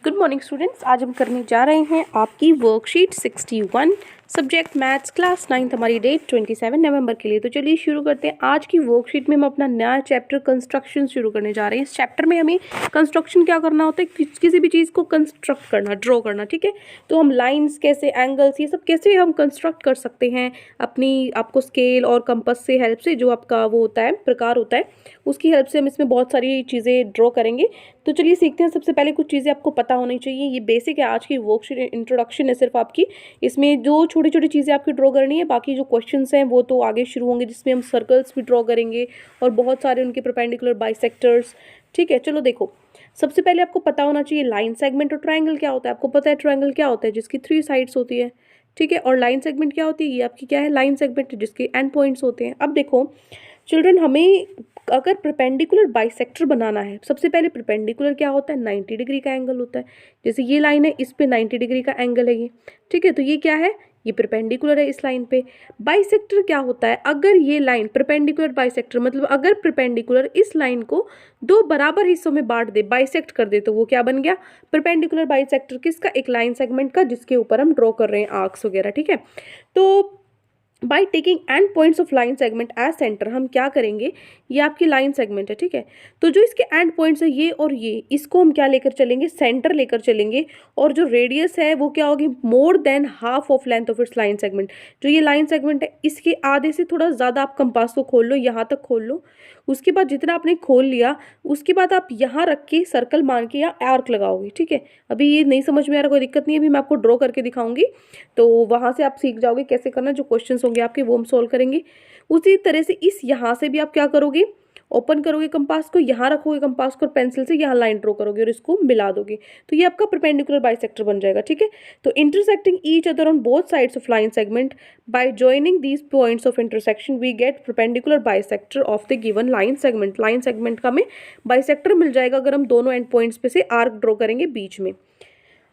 Good morning students. आज हम करने जा रहे हैं आपकी worksheet 61 subject maths class 9th। हमारी डेट 27 नवंबर के लिए। तो चलिए शुरू करते हैं। आज की वर्कशीट में हम अपना नया चैप्टर कंस्ट्रक्शन शुरू करने जा रहे हैं। इस चैप्टर में हमें कंस्ट्रक्शन क्या करना होता है, किसी भी चीज़ को कंस्ट्रक्ट करना, ड्रॉ करना। ठीक है, तो हम लाइन्स कैसे, एंगल्स, ये सब कैसे हम कंस्ट्रक्ट कर सकते हैं अपनी आपको स्केल और कंपास से हेल्प से, जो आपका वो होता है प्रकार होता है, उसकी हेल्प से हम इसमें बहुत सारी चीज़ें ड्रॉ करेंगे। तो चलिए सीखते हैं। सबसे पहले कुछ चीज़ें आपको पता होनी चाहिए। ये बेसिक है, आज की वर्कशीट इंट्रोडक्शन है सिर्फ आपकी। इसमें जो छोटी छोटी चीज़ें आपकी ड्रॉ करनी है, बाकी जो क्वेश्चंस हैं वो तो आगे शुरू होंगे, जिसमें हम सर्कल्स भी ड्रॉ करेंगे और बहुत सारे उनके परपेंडिकुलर बाइसेक्टर्स। ठीक है, चलो देखो। सबसे पहले आपको पता होना चाहिए लाइन सेगमेंट और ट्रायंगल क्या होता है। आपको पता है ट्रायंगल क्या होता है, जिसकी 3 साइड्स होती है। ठीक है, और लाइन सेगमेंट क्या होती है, ये आपकी क्या है, लाइन सेगमेंट, जिसके एंड पॉइंट्स होते हैं। अब देखो चिल्ड्रन, हमें अगर परपेंडिकुलर बाइसेक्टर बनाना है, सबसे पहले परपेंडिकुलर क्या होता है, 90 डिग्री का एंगल होता है। जैसे ये लाइन है, इस पे 90 डिग्री का एंगल है ये। ठीक है, तो ये क्या है, ये परपेंडिकुलर है इस लाइन पे। बाइसेक्टर क्या होता है, अगर ये लाइन परपेंडिकुलर बाइसेक्टर मतलब अगर परपेंडिकुलर इस लाइन को 2 बराबर हिस्सों में बांट दे, बाइसेक्ट कर दे, तो वो क्या बन गया, परपेंडिकुलर बाइसेक्टर। किसका, एक लाइन सेगमेंट का, जिसके ऊपर हम ड्रॉ कर रहे हैं आर्क्स वगैरह। ठीक है, तो by taking end points of line segment as centre, हम क्या करेंगे, ये आपकी लाइन सेगमेंट है। ठीक है, तो जो इसके एंड पॉइंट्स है ये और ये, इसको हम क्या लेकर चलेंगे, सेंटर लेकर चलेंगे। और जो रेडियस है वो क्या होगी, more than half of length of its line segment. जो ये लाइन सेगमेंट है, इसके आधे से थोड़ा ज़्यादा आप कंपास को खोल लो, यहाँ तक खोल लो। उसके बाद जितना आपने खोल लिया, उसके बाद आप यहाँ रख के सर्कल मान के यहाँ आर्क लगाओगे। ठीक है, अभी ये नहीं समझ में आ रहा, कोई दिक्कत नहीं है, अभी मैं आपको ड्रॉ करके दिखाऊंगी, तो वहाँ से आप सीख जाओगे कैसे करना। जो क्वेश्चन होंगे आपके वो हम सोल्व करेंगे। उसी तरह से इस यहाँ से भी आप क्या करोगे, ओपन करोगे कंपास को, यहाँ रखोगे कंपास को और पेंसिल से यहाँ लाइन ड्रॉ करोगे और इसको मिला दोगे, तो ये आपका परपेंडिकुलर बाइसेक्टर बन जाएगा। ठीक है, तो intersecting each other on both sides of line segment by joining these points of intersection we get perpendicular bisector of the given line segment. Line segment का हमें बाइसेक्टर मिल जाएगा अगर हम दोनों एंड पॉइंट्स पे से आर्क ड्रॉ करेंगे बीच में।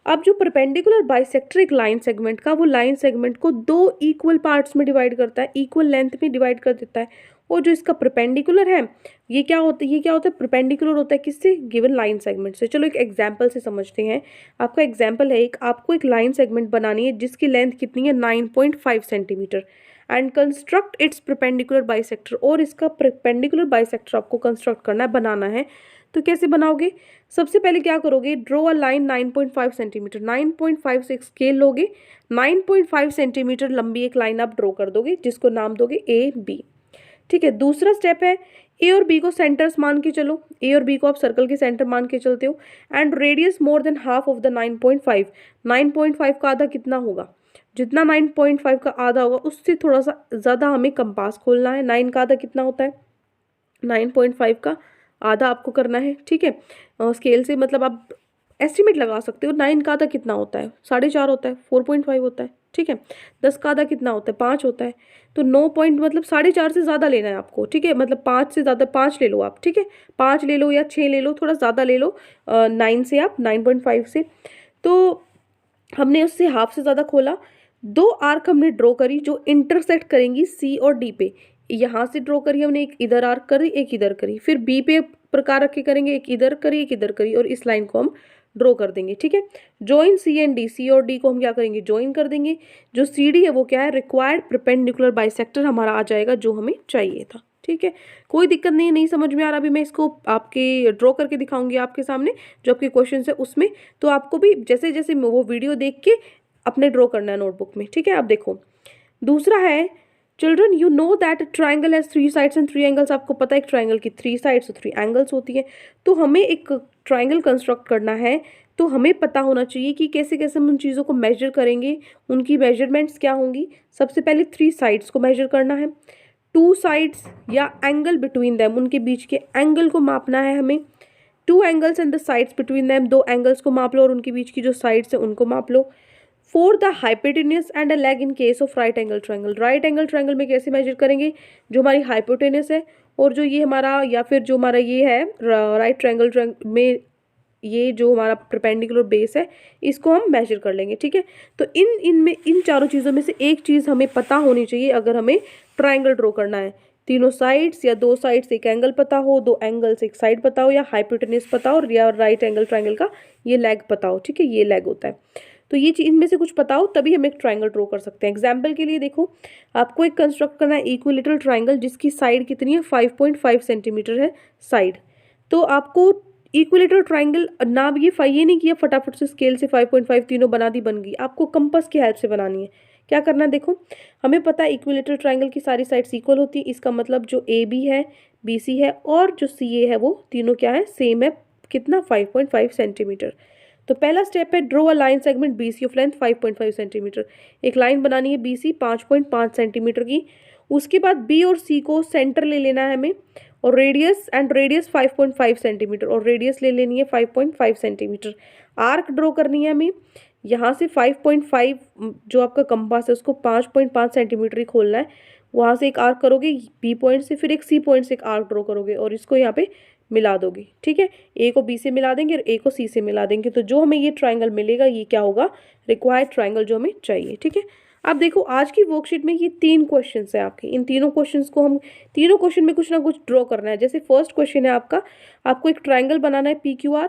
अब जो परपेंडिकुलर बाइसेक्टर एक लाइन सेगमेंट का, वो लाइन सेगमेंट को 2 इक्वल पार्ट्स में डिवाइड करता है, इक्वल लेंथ में डिवाइड कर देता है। और जो इसका परपेंडिकुलर है, ये क्या होता है, ये क्या होता है, परपेंडिकुलर होता है किससे, गिवन लाइन सेगमेंट से। चलो एक एग्जांपल से समझते हैं। आपका एग्जांपल है, आपको एक लाइन सेगमेंट बनानी है जिसकी लेंथ कितनी है, 9.5 centimetre, and construct it's perpendicular bisector. और इसका परपेंडिकुलर बाइसेक्टर आपको कंस्ट्रक्ट करना है, बनाना है। तो कैसे बनाओगे, सबसे पहले क्या करोगे, ड्रॉ अ लाइन 9.5 सेंटीमीटर, 9.5 से स्केल लोगे, 9.5 सेंटीमीटर लंबी एक लाइन आप ड्रॉ कर दोगे, जिसको नाम दोगे ए बी। ठीक है, दूसरा स्टेप है, ए और बी को सेंटर्स मान के चलो, ए और बी को आप सर्कल के सेंटर मान के चलते हो। And radius more than half of the 9.5, 9.5 का आधा कितना होगा, जितना 9.5 का आधा होगा उससे थोड़ा सा ज़्यादा हमें कंपास खोलना है। 9 का आधा कितना होता है, 9.5 का आधा आपको करना है। ठीक है, स्केल से मतलब आप एस्टिमेट लगा सकते हो। 9 का आधा कितना होता है, 4.5 होता है, 4.5 होता है। ठीक है, 10 का आधा कितना होता है, 5 होता है। तो 9 पॉइंट मतलब 4.5 से ज़्यादा लेना है आपको। ठीक है, मतलब 5 से ज़्यादा, 5 ले लो आप। ठीक है, 5 ले लो या 6 ले लो, थोड़ा ज़्यादा ले लो 9 से, आप 9.5 से। तो हमने उससे हाफ से ज़्यादा खोला। 2 आर्क हमने ड्रॉ करी जो इंटरसेक्ट करेंगी सी और डी पे। यहाँ से ड्रॉ करी हमने, एक इधर आर्क करी, एक इधर करी, फिर बी पे प्रकार रखे करेंगे, एक इधर करी, एक इधर करी, और इस लाइन को हम ड्रॉ कर देंगे। ठीक है, जॉइन सी एंड डी, सी और डी को हम क्या करेंगे, जॉइन कर देंगे। जो सी डी है वो क्या है, रिक्वायर्ड परपेंडिकुलर बाइसेक्टर हमारा आ जाएगा, जो हमें चाहिए था। ठीक है, कोई दिक्कत नहीं, नहीं समझ में आ रहा, अभी मैं इसको आपके ड्रॉ करके दिखाऊंगी आपके सामने जो आपके क्वेश्चन है उसमें। तो आपको भी जैसे जैसे वो वीडियो देख के अपने ड्रॉ करना है नोटबुक में। ठीक है, आप देखो दूसरा है, children you know that triangle has 3 sides and 3 angles. आपको पता है एक ट्राइंगल की 3 साइड्स और 3 एंगल्स होती है। तो हमें एक ट्राइंगल कंस्ट्रक्ट करना है, तो हमें पता होना चाहिए कि कैसे कैसे हम उन चीज़ों को मेजर करेंगे, उनकी मेजरमेंट्स क्या होंगी। सबसे पहले 3 साइड्स को मेजर करना है, 2 साइड्स या एंगल बिटवीन दैम, उनके बीच के एंगल को मापना है हमें। 2 angles and the sides between them, 2 angles को माप लो और उनके बीच की जो साइड्स है उनको माप लो। For the hypotenuse and a leg in case of right angle triangle. Right angle triangle में कैसे मेजर करेंगे, जो हमारी हाइपोटेन्यूस है और जो ये हमारा, या फिर जो हमारा ये है राइट ट्रायंगल में ये जो हमारा परपेंडिकुलर बेस है, इसको हम मेजर कर लेंगे। ठीक है, तो इन चारों चीज़ों में से एक चीज़ हमें पता होनी चाहिए अगर हमें ट्रायंगल ड्रॉ करना है। तीनों साइड्स या दो साइड्स एक एंगल पता हो, दो एंगल्स एक साइड पता हो, या हाइपोटेन्यूज पता हो, या राइट एंगल ट्रायंगल का ये लेग पता हो, ठीक है, ये लेग होता है। तो ये चीज इनमें से कुछ पता हो तभी हम एक ट्रायंगल ड्रॉ कर सकते हैं। एग्जाम्पल के लिए देखो, आपको एक कंस्ट्रक्ट करना है इक्विलेटरल ट्रायंगल जिसकी साइड कितनी है 5.5 सेंटीमीटर है साइड। तो आपको इक्विलेटरल ट्रायंगल ना, ये नहीं किया फटाफट से स्केल से 5.5 तीनों बना दी बन गई, आपको कंपास की हेल्प से बनानी है। क्या करना है देखो, हमें पता है इक्विलेटरल ट्रायंगल की सारी साइड्स इक्वल होती है, इसका मतलब जो ए बी है, बी सी है और जो सी ए है वो तीनों क्या है, सेम है, कितना 5.5 सेंटीमीटर। तो पहला स्टेप है draw a line segment B C of length 5.5 centimetre. एक लाइन बनानी है बी सी 5.5 सेंटीमीटर की। उसके बाद बी और सी को सेंटर ले लेना है हमें, और रेडियस 5.5 सेंटीमीटर, और रेडियस ले लेनी है 5.5 सेंटीमीटर। आर्क ड्रॉ करनी है हमें, यहाँ से 5.5 जो आपका कंपास है उसको 5.5 सेंटीमीटर ही खोलना है। वहाँ से एक आर्क करोगे बी पॉइंट से, फिर एक सी पॉइंट से एक आर्क ड्रॉ करोगे और इसको यहाँ पे मिला दोगे, ठीक है। ए को बी से मिला देंगे और ए को सी से मिला देंगे, तो जो हमें ये ट्रायंगल मिलेगा ये क्या होगा, रिक्वायर्ड ट्रायंगल जो हमें चाहिए, ठीक है। अब देखो आज की वर्कशीट में ये 3 क्वेश्चन है आपके, इन तीनों क्वेश्चन को हम, तीनों क्वेश्चन में कुछ ना कुछ ड्रॉ करना है। जैसे फर्स्ट क्वेश्चन है आपका, आपको एक ट्रायंगल बनाना है पी क्यू आर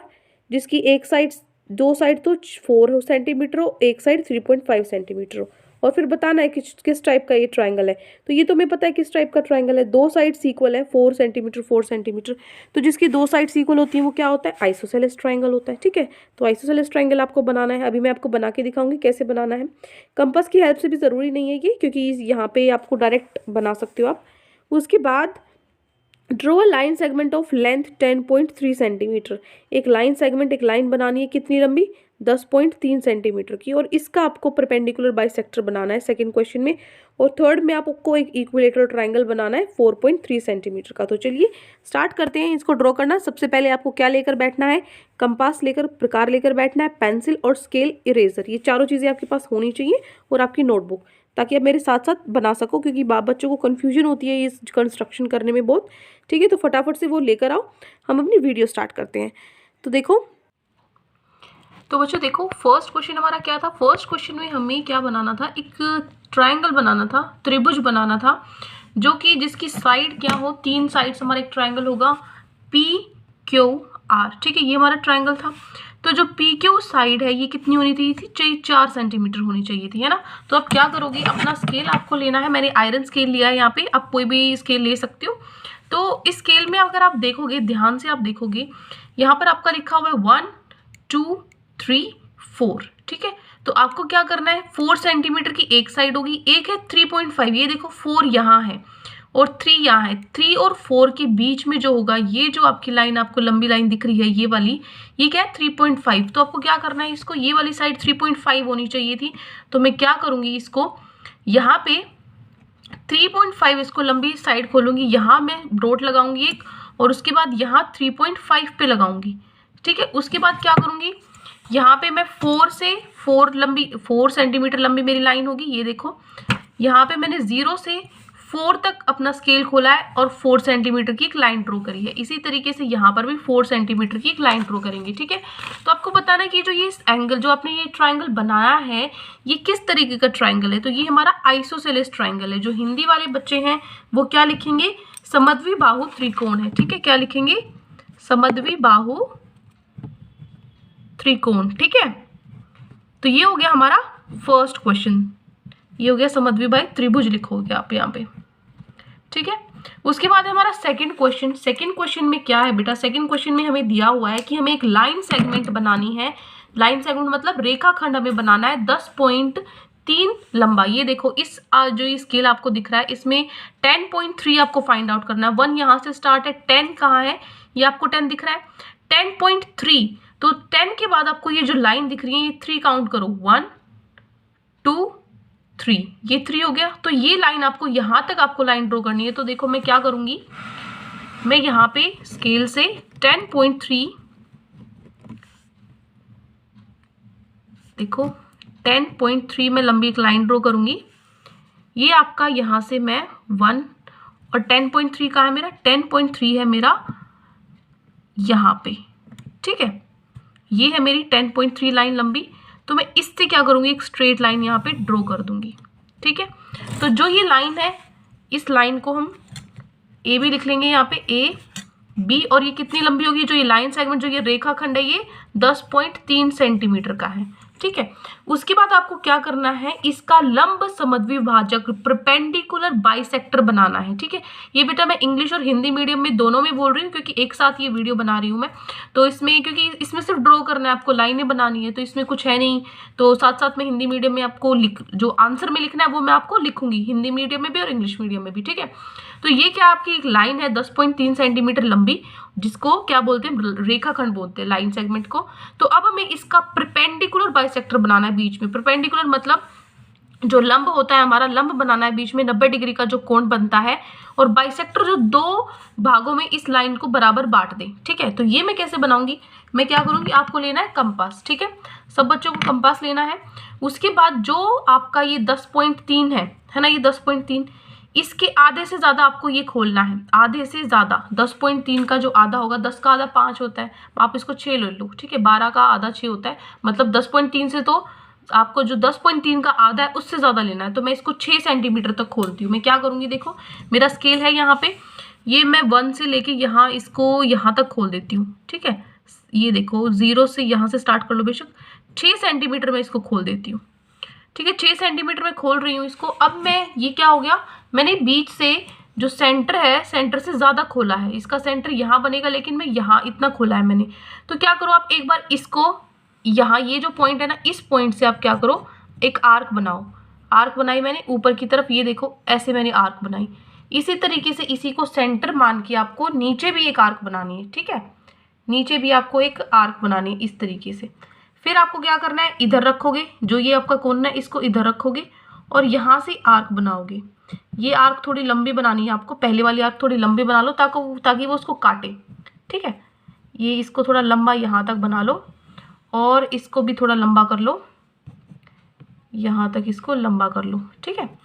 जिसकी एक साइड, दो साइड तो 4 सेंटीमीटर हो, एक साइड 3.5 सेंटीमीटर हो, और फिर बताना है किस टाइप का ये ट्रायंगल है। तो ये तुम्हें पता है किस टाइप का ट्रायंगल है, दो साइड्स इक्वल है, 4 सेंटीमीटर 4 सेंटीमीटर, तो जिसकी दो साइड्स इक्वल होती हैं वो क्या होता है, आइसोसेलेस ट्रायंगल होता है, ठीक है। तो आइसोसेलेस ट्रायंगल आपको बनाना है, अभी मैं आपको बना के दिखाऊंगी कैसे बनाना है। कंपास की हेल्प से भी ज़रूरी नहीं है ये, क्योंकि यहाँ पे आपको डायरेक्ट बना सकते हो आप। उसके बाद draw a line segment of length 10.3 centimetre. एक लाइन सेगमेंट, एक लाइन बनानी है कितनी लंबी, 10.3 सेंटीमीटर की, और इसका आपको परपेंडिकुलर बाइसेक्टर बनाना है सेकंड क्वेश्चन में। और थर्ड में आपको एक इक्विलेटरल ट्रायंगल बनाना है 4.3 सेंटीमीटर का। तो चलिए स्टार्ट करते हैं इसको ड्रॉ करना। सबसे पहले आपको क्या लेकर बैठना है, कंपास लेकर, प्रकार लेकर बैठना है, पेंसिल और स्केल, इरेजर, ये चारों चीज़ें आपके पास होनी चाहिए, और आपकी नोटबुक, ताकि आप मेरे साथ साथ बना सको, क्योंकि बच्चों को कन्फ्यूजन होती है इस कंस्ट्रक्शन करने में बहुत, ठीक है। तो फटाफट से वो लेकर आओ, हम अपनी वीडियो स्टार्ट करते हैं। तो देखो, तो बच्चों देखो फर्स्ट क्वेश्चन हमारा क्या था। फर्स्ट क्वेश्चन में हमें क्या बनाना था, एक ट्रायंगल बनाना था, त्रिभुज बनाना था, जो कि जिसकी साइड क्या हो, 3 साइड्स हमारा एक ट्रायंगल होगा पी क्यू आर, ठीक है। ये हमारा ट्रायंगल था। तो जो पी क्यू साइड है ये कितनी होनी थी, 4 सेंटीमीटर होनी चाहिए थी, है ना। तो अब क्या करोगे, अपना स्केल आपको लेना है, मैंने आयरन स्केल लिया है यहाँ पे, आप कोई भी स्केल ले सकते हो। तो इस स्केल में अगर आप देखोगे, ध्यान से आप देखोगे, यहाँ पर आपका लिखा हुआ है 1 2 3 4, ठीक है। तो आपको क्या करना है, 4 सेंटीमीटर की एक साइड होगी, एक है 3.5, ये देखो 4 यहाँ है और 3 यहाँ है, 3 और 4 के बीच में जो होगा, ये जो आपकी लाइन, आपको लंबी लाइन दिख रही है ये वाली, ये क्या है 3.5। तो आपको क्या करना है, इसको ये वाली साइड 3.5 होनी चाहिए थी। तो मैं क्या करूँगी, इसको यहाँ पे 3.5 इसको लंबी साइड खोलूंगी, यहाँ मैं डॉट लगाऊंगी एक, और उसके बाद यहाँ 3.5 पे लगाऊंगी, ठीक है। उसके बाद क्या करूंगी, यहाँ पे मैं 4 सेंटीमीटर लंबी मेरी लाइन होगी, ये देखो यहाँ पे मैंने 0 से 4 तक अपना स्केल खोला है और 4 सेंटीमीटर की एक लाइन ड्रॉ करी है। इसी तरीके से यहाँ पर भी 4 सेंटीमीटर की एक लाइन ड्रॉ करेंगे, ठीक है। तो आपको बताना है कि जो ये एंगल, जो आपने ये ट्रायंगल बनाया है, ये किस तरीके का ट्रायंगल है। तो ये हमारा आइसोसेलेस ट्रायंगल है। जो हिंदी वाले बच्चे हैं वो क्या लिखेंगे, समद्विबाहु त्रिकोण है, ठीक है। क्या लिखेंगे, समद्विबाहु त्रिकोण, ठीक है। तो ये हो गया हमारा फर्स्ट क्वेश्चन, ये हो गया समद्विबाहु त्रिभुज लिखोगे आप यहाँ पे, ठीक है। उसके बाद हमारा सेकंड क्वेश्चन। सेकंड क्वेश्चन में क्या है बेटा, सेकंड क्वेश्चन में हमें दिया हुआ है कि हमें एक लाइन सेगमेंट बनानी है। लाइन सेगमेंट मतलब रेखाखंड हमें बनाना है 10.3 लंबा। ये देखो इस जो ये स्केल आपको दिख रहा है, इसमें 10.3 आपको फाइंड आउट करना है। 1 यहाँ से स्टार्ट है, 10 कहाँ है, ये आपको 10 दिख रहा है, 10.3। तो 10 के बाद आपको ये जो लाइन दिख रही है, ये 3 काउंट करो, 1 2 3, ये 3 हो गया। तो ये लाइन आपको यहां तक आपको लाइन ड्रॉ करनी है। तो देखो मैं क्या करूंगी, मैं यहाँ पे स्केल से 10.3, देखो 10.3 में लंबी एक लाइन ड्रॉ करूंगी। ये आपका यहाँ से मैं 1 और 10.3 कहाँ है मेरा, 10.3 है मेरा यहाँ पे, ठीक है। ये है मेरी 10.3 लाइन लंबी। तो मैं इससे क्या करूंगी, एक स्ट्रेट लाइन यहाँ पे ड्रॉ कर दूंगी, ठीक है। तो जो ये लाइन है, इस लाइन को हम ए भी लिख लेंगे यहाँ पे ए बी, और ये कितनी लंबी होगी, जो ये लाइन सेगमेंट जो ये रेखाखंड है ये 10.3 सेंटीमीटर का है। ठीक है, उसके बाद आपको क्या करना है, इसका लंब समद्विभाजक परपेंडिकुलर बाइसेक्टर बनाना है। ठीक है, ये बेटा मैं इंग्लिश और हिंदी मीडियम में दोनों में बोल रही हूँ, क्योंकि एक साथ ये वीडियो बना रही हूँ मैं, तो इसमें क्योंकि इसमें सिर्फ ड्रॉ करना है, आपको लाइनें बनानी है, तो इसमें कुछ है नहीं, तो साथ साथ में हिंदी मीडियम में आपको जो आंसर में लिखना है वो मैं आपको लिखूंगी, हिंदी मीडियम में भी और इंग्लिश मीडियम में भी। ठीक है, तो ये क्या आपकी एक लाइन है 10.3 सेंटीमीटर लंबी, जिसको क्या बोलते हैं, रेखाखंड बोलते हैं लाइन सेगमेंट को। तो अब हमें इसका परपेंडिकुलर बाइसेक्टर बनाना है बीच में। परपेंडिकुलर मतलब जो लंब होता है हमारा, लंब बनाना है बीच में 90 डिग्री का जो कोण बनता है, और बाइसेक्टर जो दो भागों में इस लाइन को बराबर बांट दे। ठीक है, तो ये मैं कैसे बनाऊंगी, मैं क्या करूंगी, आपको लेना है कंपास। ठीक है, सब बच्चों को कंपास लेना है। उसके बाद जो आपका ये 10.3 है ना, ये 10.3, इसके आधे से ज्यादा आपको ये खोलना है, आधे से ज्यादा। 10.3 का जो आधा होगा, 10 का आधा 5 होता है, आप इसको 6 ले लो। ठीक है, 12 का आधा 6 होता है, मतलब 10.3 से तो आपको जो 10.3 का आधा है उससे ज्यादा लेना है। तो मैं इसको 6 सेंटीमीटर तक खोलती हूँ। मैं क्या करूंगी, देखो मेरा स्केल है यहाँ पे, ये मैं 1 से लेके यहाँ इसको यहाँ तक खोल देती हूँ। ठीक है, ये देखो 0 से यहाँ से स्टार्ट कर लो बेशक, 6 सेंटीमीटर में इसको खोल देती हूँ। ठीक है, 6 सेंटीमीटर में खोल रही हूँ इसको। अब मैं, ये क्या हो गया, मैंने बीच से जो सेंटर है, सेंटर से ज्यादा खोला है, इसका सेंटर यहाँ बनेगा, लेकिन मैं यहाँ इतना खोला है मैंने। तो क्या करो आप, एक बार इसको यहाँ, ये जो पॉइंट है ना, इस पॉइंट से आप क्या करो, एक आर्क बनाओ। आर्क बनाई मैंने ऊपर की तरफ, ये देखो ऐसे मैंने आर्क बनाई। इसी तरीके से इसी को सेंटर मान के आपको नीचे भी एक आर्क बनानी है। ठीक है, नीचे भी आपको एक आर्क बनानी है इस तरीके से। फिर आपको क्या करना है, इधर रखोगे, जो ये आपका कोण है इसको इधर रखोगे, और यहाँ से आर्क बनाओगे। ये आर्क थोड़ी लंबी बनानी है आपको, पहले वाली आर्क थोड़ी लंबी बना लो ताकि वो उसको काटे। ठीक है, ये इसको थोड़ा लंबा यहाँ तक बना लो, और इसको भी थोड़ा लंबा कर लो, यहाँ तक इसको लंबा कर लो। ठीक है,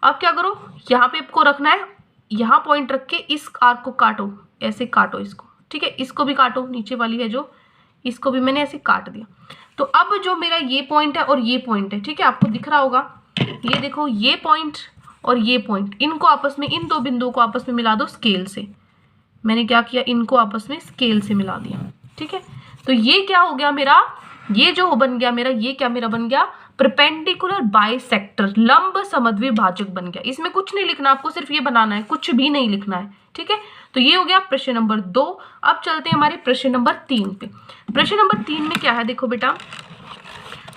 अब क्या करो, यहाँ पे आपको रखना है, यहाँ पॉइंट रख के इस आर्क को काटो, ऐसे काटो इसको। ठीक है, इसको भी काटो, नीचे वाली है जो, इसको भी मैंने ऐसे काट दिया। तो अब जो मेरा ये पॉइंट है और ये पॉइंट है, ठीक है, आपको दिख रहा होगा, ये देखो ये पॉइंट और ये पॉइंट, इनको आपस में, इन दो बिंदुओं को आपस में मिला दो स्केल से। मैंने क्या किया, इनको आपस में स्केल से मिला दिया। ठीक है, तो ये क्या हो गया मेरा, ये जो बन गया मेरा, ये क्या मेरा बन गया, परपेंडिकुलर बाइसेक्टर, लंब समद्विभाजक बन गया। इसमें कुछ नहीं लिखना, आपको सिर्फ ये बनाना है, कुछ भी नहीं लिखना है। ठीक है, तो ये हो गया प्रश्न नंबर 2। अब चलते हैं हमारे प्रश्न नंबर 3 पे। प्रश्न नंबर 3 में क्या है, देखो बेटा,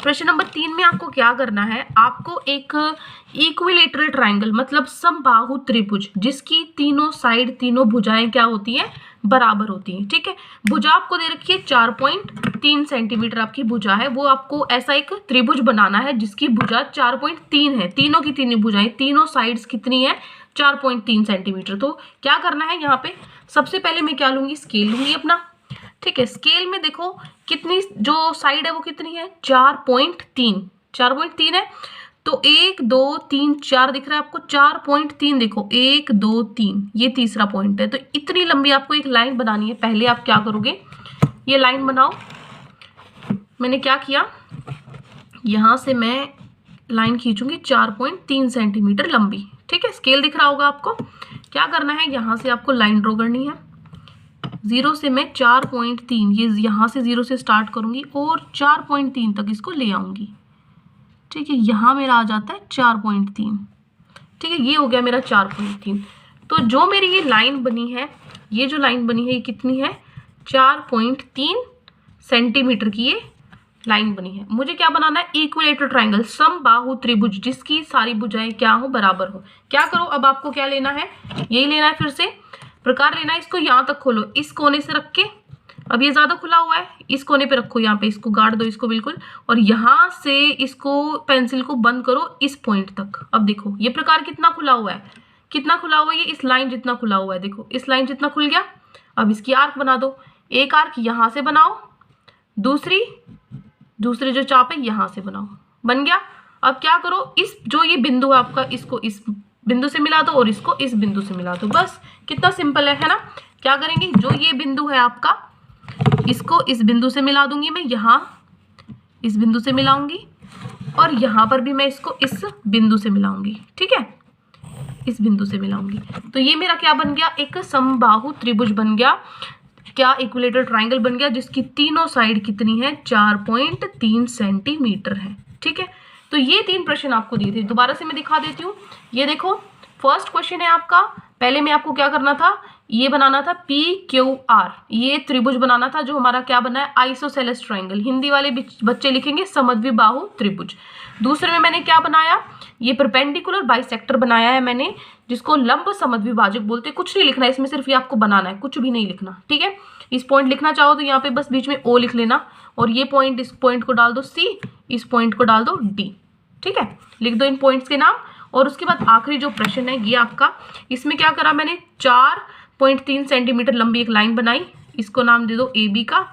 प्रश्न नंबर 3 में आपको क्या करना है, आपको एक इक्विलेटरल ट्रायंगल मतलब समबाहु त्रिभुज, जिसकी तीनों साइड, तीनों भुजाएं क्या होती हैं, बराबर होती हैं। ठीक है, भुजा आपको दे रखी है 4.3 सेंटीमीटर आपकी भुजा है, वो आपको ऐसा एक त्रिभुज बनाना है जिसकी भुजा 4.3 है, तीनों की तीनों भुजाएं, तीनों साइड्स कितनी है, 4.3 सेंटीमीटर। तो क्या करना है यहाँ पे, सबसे पहले मैं क्या लूंगी, स्केल लूंगी अपना। ठीक है, स्केल में देखो कितनी जो साइड है वो कितनी है, 4.3 है। तो 1 2 3 4 दिख रहा है आपको, 4.3 देखो, 1 2 3, ये तीसरा पॉइंट है। तो इतनी लंबी आपको एक लाइन बनानी है। पहले आप क्या करोगे, ये लाइन बनाओ। मैंने क्या किया, यहां से मैं लाइन खींचूंगी 4.3 सेंटीमीटर लंबी। ठीक है, स्केल दिख रहा होगा आपको। क्या करना है, यहां से आपको लाइन ड्रॉ करनी है, 0 से मैं 4.3, ये यहाँ से 0 से स्टार्ट करूंगी और 4.3 तक इसको ले आऊंगी। ठीक है, यहाँ मेरा आ जाता है 4.3। ठीक है, ये हो गया मेरा 4.3। तो जो मेरी ये लाइन बनी है, ये जो लाइन बनी है ये कितनी है, 4.3 सेंटीमीटर की ये लाइन बनी है। मुझे क्या बनाना है, इक्विलेटरल ट्रायंगल, समबाहु त्रिभुज, जिसकी सारी भुजाएं क्या हो, बराबर हो। क्या करो, अब आपको क्या लेना है, यही लेना है, फिर से प्रकार लेना है। इसको यहाँ तक खोलो, इस कोने से रख के, अब ये ज्यादा खुला हुआ है, इस कोने पे रखो, यहाँ पे इसको गाड़ दो इसको बिल्कुल, और यहाँ से इसको पेंसिल को बंद करो इस पॉइंट तक। अब देखो ये प्रकार कितना खुला हुआ है, कितना खुला हुआ है, ये इस लाइन जितना खुला हुआ है, देखो इस लाइन जितना खुल गया। अब इसकी आर्क बना दो, एक आर्क यहाँ से बनाओ, दूसरी जो चाप है यहाँ से बनाओ, बन गया। अब क्या करो, इस जो ये बिंदु है आपका, इसको इस बिंदु से मिला दो और इसको इस बिंदु से मिला दो। बस कितना सिंपल है ना। क्या करेंगे, जो ये बिंदु है आपका, इसको इस बिंदु से मिला दूंगी मैं, यहाँ इस बिंदु से मिलाऊंगी, और यहाँ पर भी मैं इसको इस बिंदु से मिलाऊंगी। ठीक है, इस बिंदु से मिलाऊंगी। तो ये मेरा क्या बन गया, एक समबाहु त्रिभुज बन गया। क्या, इक्विलेटरल ट्राइंगल बन गया जिसकी तीनों साइड कितनी है, 4.3 सेंटीमीटर है। ठीक है, तो ये 3 प्रश्न आपको दिए थे। दोबारा से मैं दिखा देती हूँ। ये देखो, फर्स्ट क्वेश्चन है आपका, पहले में आपको क्या करना था, ये बनाना था PQR, ये त्रिभुज बनाना था जो हमारा क्या बना है, आइसोसेलेस ट्राइंगल। हिंदी वाले बच्चे लिखेंगे समद्विबाहु त्रिभुज। दूसरे में मैंने क्या बनाया, ये परपेंडिकुलर बाइसेक्टर बनाया है मैंने, जिसको लंब समद्विभाजक बोलते हैं। कुछ नहीं लिखना है इसमें, सिर्फ ये आपको बनाना है, कुछ भी नहीं लिखना। ठीक है, इस पॉइंट लिखना चाहो तो यहाँ पे बस बीच में O लिख लेना, और ये पॉइंट, इस पॉइंट को डाल दो C, इस पॉइंट को डाल दो D। ठीक है, लिख दो इन पॉइंट्स के नाम। और उसके बाद आखिरी जो प्रश्न है ये आपका, इसमें क्या करा मैंने, 4.3 सेंटीमीटर लंबी एक लाइन बनाई, इसको नाम दे दो AB का,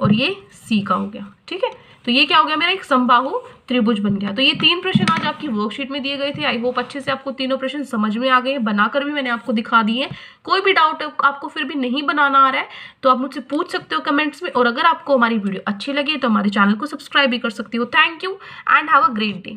और ये C का हो गया। ठीक है, तो ये क्या हो गया, मेरा एक समबाहु त्रिभुज बन गया। तो ये 3 प्रश्न आज आपकी वर्कशीट में दिए गए थे। आई होप अच्छे से आपको तीनों प्रश्न समझ में आ गए, बनाकर भी मैंने आपको दिखा दिए हैं। कोई भी डाउट आपको फिर भी नहीं बनाना आ रहा है तो आप मुझसे पूछ सकते हो कमेंट्स में। और अगर आपको हमारी वीडियो अच्छी लगे तो हमारे चैनल को सब्सक्राइब भी कर सकती हो। Thank you and have a great day.